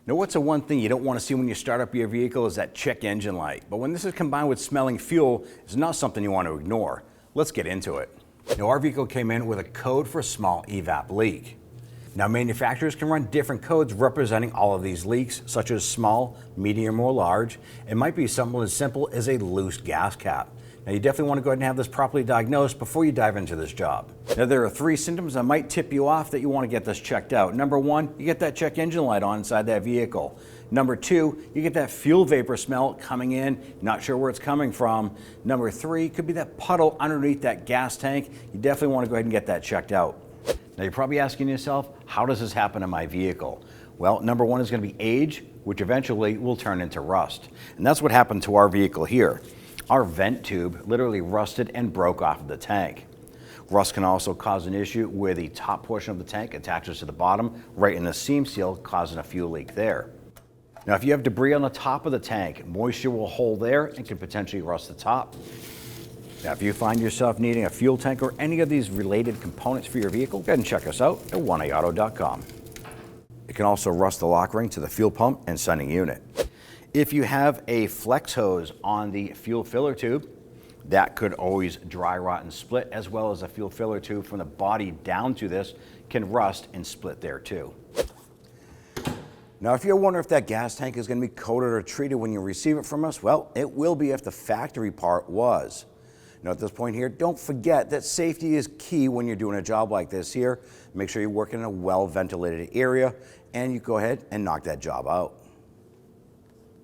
Now, what's the one thing you don't want to see when you start up your vehicle is that check engine light. But when this is combined with smelling fuel, it's not something you want to ignore. Let's get into it. Now, our vehicle came in with a code for a small EVAP leak. Now, manufacturers can run different codes representing all of these leaks, such as small, medium, or large. It might be something as simple as a loose gas cap. Now, you definitely want to go ahead and have this properly diagnosed before you dive into this job. Now, there are 3 symptoms that might tip you off that you want to get this checked out. Number 1, you get that check engine light on inside that vehicle. Number 2, you get that fuel vapor smell coming in, not sure where it's coming from. Number 3, could be that puddle underneath that gas tank. You definitely want to go ahead and get that checked out. Now, you're probably asking yourself, how does this happen to my vehicle? Well, number 1 is going to be age, which eventually will turn into rust. And that's what happened to our vehicle here. Our vent tube literally rusted and broke off of the tank. Rust can also cause an issue where the top portion of the tank attaches to the bottom, right in the seam seal, causing a fuel leak there. Now, if you have debris on the top of the tank, moisture will hold there and can potentially rust the top. Now, if you find yourself needing a fuel tank or any of these related components for your vehicle, go ahead and check us out at 1aauto.com. It can also rust the lock ring to the fuel pump and sending unit. If you have a flex hose on the fuel filler tube, that could always dry rot and split, as well as a fuel filler tube from the body down to this can rust and split there too. Now, if you're wondering if that gas tank is going to be coated or treated when you receive it from us, well, it will be if the factory part was. Now, at this point here, don't forget that safety is key when you're doing a job like this here. Make sure you're working in a well-ventilated area, and you go ahead and knock that job out.